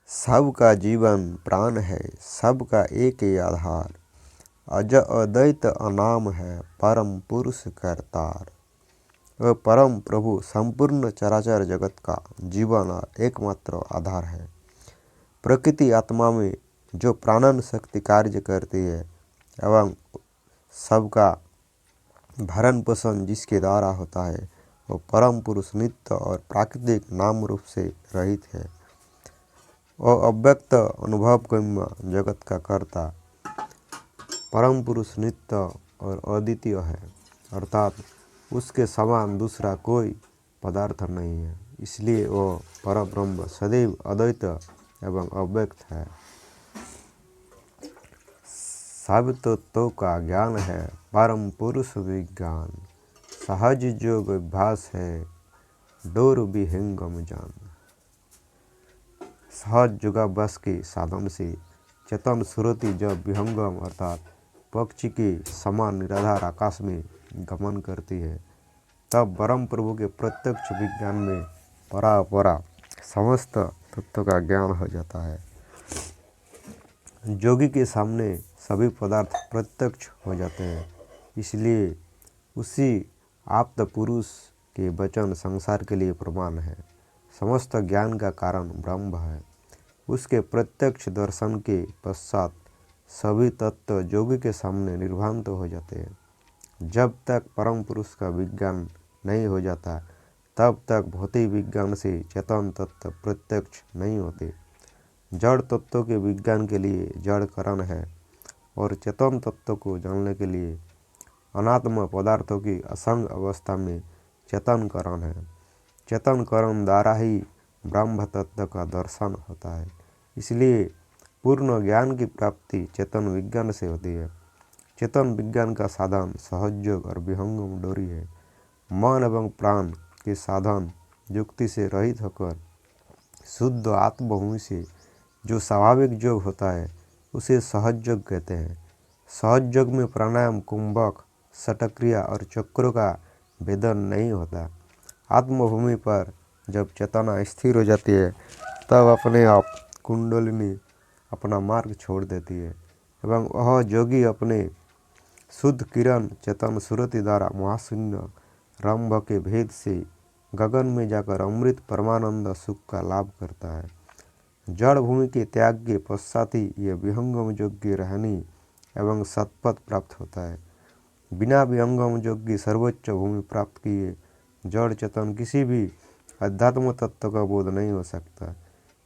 सबका जीवन प्राण है, सबका एक ही आधार। अज अद्वैत अनाम है, परम पुरुष करतार। वह परम प्रभु संपूर्ण चराचर जगत का जीवन और एकमात्र आधार है। प्रकृति आत्मा में जो प्राणन शक्ति कार्य करती है एवं सबका भरण पोषण जिसके द्वारा होता है, वो परम पुरुष नित्य और प्राकृतिक नाम रूप से रहित है। और अव्यक्त अनुभव गम्य जगत का कर्ता परम पुरुष नित्य और अद्वितीय है, अर्थात उसके समान दूसरा कोई पदार्थ नहीं है। इसलिए वह परब्रह्म सदैव अद्वैत एवं अव्यक्त है। सब तत्वों का ज्ञान है, परम पुरुष विज्ञान। सहज जोग अभ्यास है, डोर विहंगम जान। सहज योगाभ्यास के साधन से चेतन सुरति जब विहंगम अर्थात पक्षी के समान निराधार आकाश में गमन करती है, तब परम प्रभु के प्रत्यक्ष विज्ञान में परापरा समस्त तत्व का ज्ञान हो जाता है। योगी के सामने सभी पदार्थ प्रत्यक्ष हो जाते हैं। इसलिए उसी आप्त पुरुष के वचन संसार के लिए प्रमाण है। समस्त ज्ञान का कारण ब्रह्म है। उसके प्रत्यक्ष दर्शन के पश्चात सभी तत्व योगी के सामने निर्भांत हो जाते हैं। जब तक परम पुरुष का विज्ञान नहीं हो जाता, तब तक भौतिक विज्ञान से चेतन तत्व प्रत्यक्ष नहीं होते। जड़ तत्वों के विज्ञान के लिए जड़ कारण है और चेतन तत्व को जानने के लिए अनात्म पदार्थों की असंग अवस्था में चेतन कारण है। चेतन कारण द्वारा ही ब्रह्म तत्व का दर्शन होता है। इसलिए पूर्ण ज्ञान की प्राप्ति चेतन विज्ञान से होती है। चेतन विज्ञान का साधन सहयोग और विहंगम डोरी है। मन एवं प्राण के साधन युक्ति से रहित होकर शुद्ध आत्मभूमि से जो स्वाभाविक योग होता है, उसे सहज योग कहते हैं। सहज योग में प्राणायाम, कुंभक, षटक्रिया और चक्रों का भेदन नहीं होता। आत्मभूमि पर जब चेतना स्थिर हो जाती है, तब अपने आप कुंडलिनी अपना मार्ग छोड़ देती है एवं वह योगी अपने शुद्ध किरण चेतन सुरति द्वारा महाशून्य रंभ के भेद से गगन में जाकर अमृत परमानंद सुख का लाभ करता है। जड़ भूमि के त्याग के पश्चात ही यह विहंगम योग्य रहनी एवं सतपथ प्राप्त होता है। बिना विहंगम योग्य सर्वोच्च भूमि प्राप्त किए जड़ चेतन किसी भी अध्यात्म तत्व का बोध नहीं हो सकता।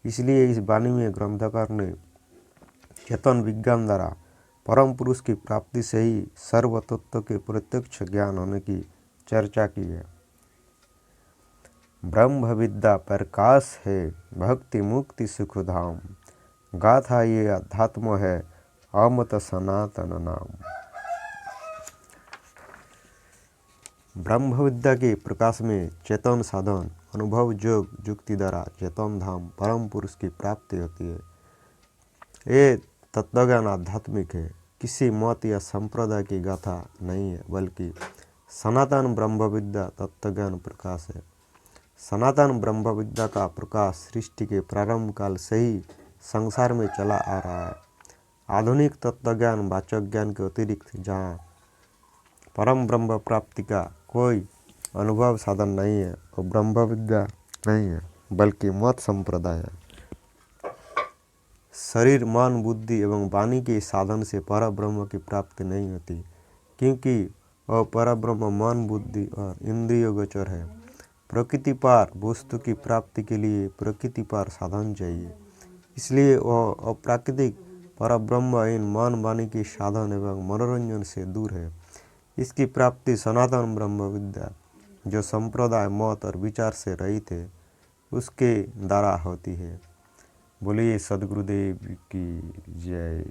इसलिए इस वाणी में ग्रंथकार ने चेतन विज्ञान द्वारा परम पुरुष की प्राप्ति से ही सर्व तत्व के प्रत्यक्ष ज्ञान होने की चर्चा की है। ब्रह्म विद्या प्रकाश है, भक्ति मुक्ति सुख धाम। गाथा ये अध्यात्म है, अमृत सनातन नाम। ब्रह्म विद्या के प्रकाश में चेतन साधन अनुभव योग युक्ति द्वारा चेतन धाम परम पुरुष की प्राप्ति होती है। ये तत्वज्ञान आध्यात्मिक है, किसी मत या संप्रदाय की गाथा नहीं है, बल्कि सनातन ब्रह्म विद्या तत्वज्ञान प्रकाश है। सनातन ब्रह्म विद्या का प्रकाश सृष्टि के प्रारंभ काल से ही संसार में चला आ रहा है। आधुनिक तत्वज्ञान वाचक ज्ञान के अतिरिक्त जहाँ परम ब्रह्म प्राप्ति का कोई अनुभव साधन नहीं है, वो ब्रह्म विद्या नहीं है, बल्कि मत संप्रदाय है। शरीर, मन, बुद्धि एवं वाणी के साधन से पर ब्रह्म की प्राप्ति नहीं होती, क्योंकि वह पर ब्रह्म मन, बुद्धि और इंद्रिय गोचर है। प्रकृति पार वस्तु की प्राप्ति के लिए प्रकृति पार साधन चाहिए। इसलिए वह अप्राकृतिक पर ब्रह्म इन मन वाणी के साधन एवं मनोरंजन से दूर है। इसकी प्राप्ति सनातन ब्रह्म विद्या, जो संप्रदाय, मत और विचार से रहित है, उसके द्वारा होती है। बोलिए सद्गुरुदेव की जय।